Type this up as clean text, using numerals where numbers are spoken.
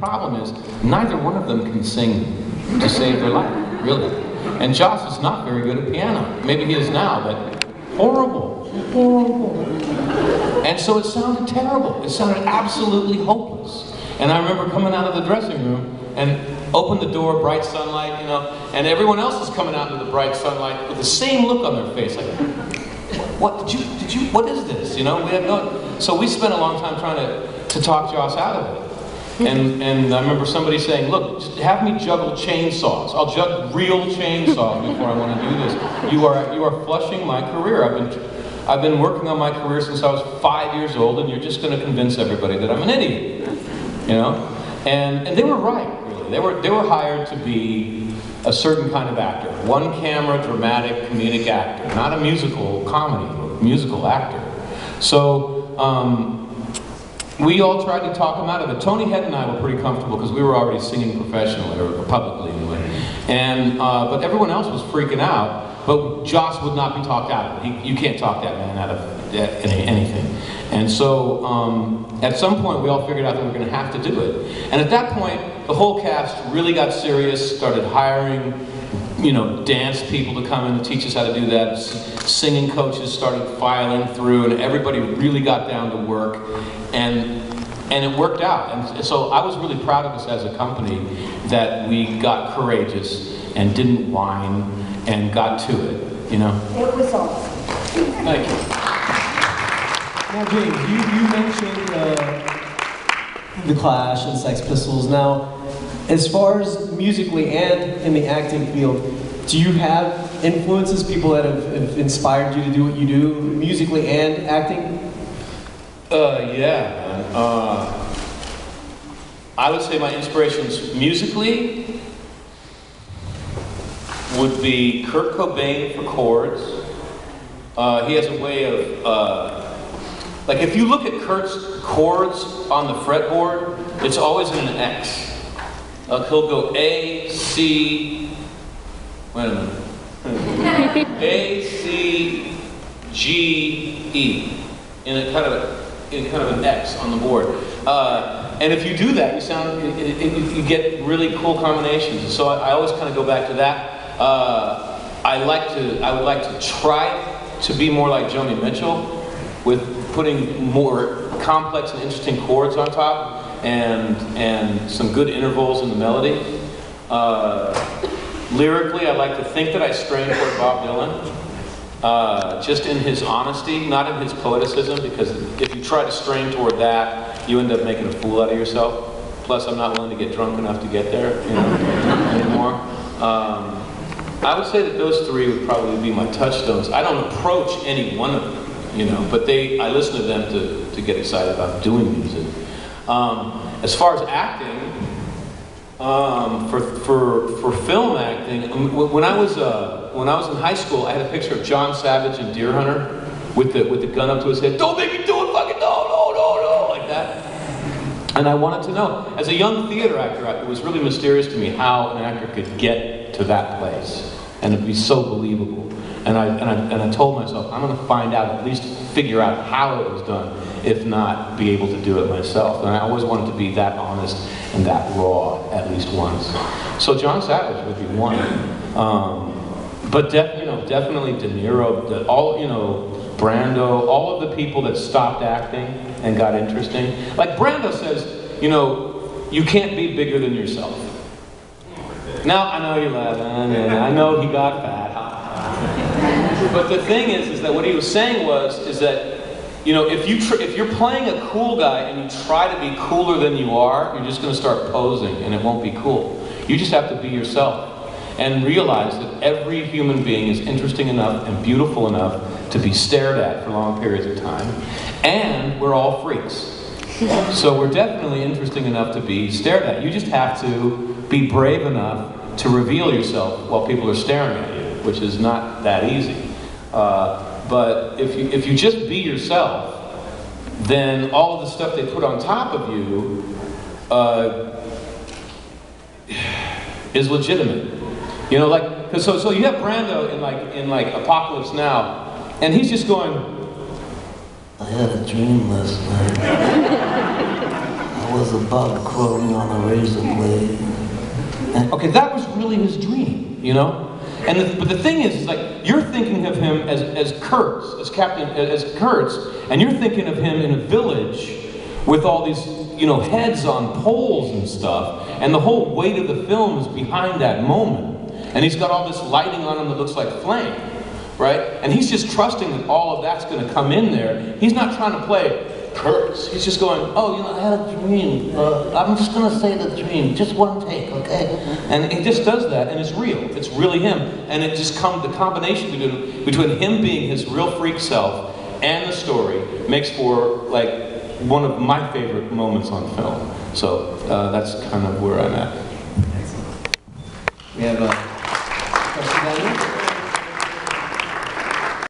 problem is neither one of them can sing to save their life, really. And Joss is not very good at piano. Maybe he is now, but horrible, horrible. And so it sounded terrible. It sounded absolutely hopeless. And I remember coming out of the dressing room and opened the door, bright sunlight, you know, and everyone else is coming out into the bright sunlight with the same look on their face, like, what did you, what is this? You know, we had no. So we spent a long time trying to talk Joss out of it. And I remember somebody saying, look, just have me juggle chainsaws. I'll juggle real chainsaws before I want to do this. You are flushing my career. I've been working on my career since I was 5 years old, and you're just going to convince everybody that I'm an idiot. You know? And they were right, really. They were hired to be a certain kind of actor. One camera, dramatic, comedic actor. Not a musical comedy, a musical actor. So, we all tried to talk him out of it. Tony Head and I were pretty comfortable because we were already singing professionally, or publicly anyway. And, but everyone else was freaking out, but Joss would not be talked out of it. You can't talk that man out of anything. And so, at some point we all figured out that we were going to have to do it. And at that point, the whole cast really got serious, started hiring, you know, dance people to come in and teach us how to do that. Singing coaches started filing through, and everybody really got down to work, and it worked out. And so I was really proud of us as a company that we got courageous and didn't whine and got to it, you know? It was awesome. Thank you. Now, James, you mentioned the Clash and Sex Pistols. Now, as far as musically and in the acting field, do you have influences, people that have inspired you to do what you do, musically and acting? Yeah. I would say my inspirations musically would be Kurt Cobain for chords. He has a way of, like if you look at Kurt's chords on the fretboard, it's always in an X. He'll go A, C, wait a minute. A, C, G, E. In a kind of an X on the board. And if you do that, you get really cool combinations. So I always kind of go back to that. I would like to try to be more like Joni Mitchell, with putting more complex and interesting chords on top. And some good intervals in the melody. Lyrically, I like to think that I strain toward Bob Dylan, just in his honesty, not in his poeticism, because if you try to strain toward that, you end up making a fool out of yourself. Plus, I'm not willing to get drunk enough to get there, you know, anymore. I would say that those three would probably be my touchstones. I don't approach any one of them, you know, but I listen to them to get excited about doing music. As far as acting, for film acting, when I was in high school, I had a picture of John Savage in Deer Hunter with the gun up to his head. Don't make me do it, fucking no, like that. And I wanted to know, as a young theater actor, it was really mysterious to me how an actor could get to that place and it'd be so believable. And I told myself, I'm going to find out, at least figure out how it was done, if not be able to do it myself. And I always wanted to be that honest and that raw at least once. So John Savage would be one. But definitely De Niro, Brando, all of the people that stopped acting and got interesting. Like Brando says, you can't be bigger than yourself. Now, I know you're laughing, I know he got fat. But the thing is that what he was saying is that, if you're playing a cool guy and you try to be cooler than you are, you're just going to start posing and it won't be cool. You just have to be yourself and realize that every human being is interesting enough and beautiful enough to be stared at for long periods of time. And we're all freaks. So we're definitely interesting enough to be stared at. You just have to be brave enough to reveal yourself while people are staring at you, which is not that easy. But if you just be yourself, then all of the stuff they put on top of you is legitimate. So you have Brando in Apocalypse Now, and he's just going, I had a dream last night. I was a bug crawling on a razor blade. Okay, that was really his dream, you know? But the thing is like, you're thinking of him as Kurtz, as Kurtz, and you're thinking of him in a village with all these, you know, heads on poles and stuff, and the whole weight of the film is behind that moment. And he's got all this lighting on him that looks like flame, right? And he's just trusting that all of that's going to come in there. He's not trying to play Kurtz. He's just going, oh, you know, I had a dream. I'm just going to say the dream. Just one take, okay? And he just does that, and it's real. It's really him. And it just comes, the combination between him being his real freak self and the story makes for, like, one of my favorite moments on film. So that's kind of where I'm at. We have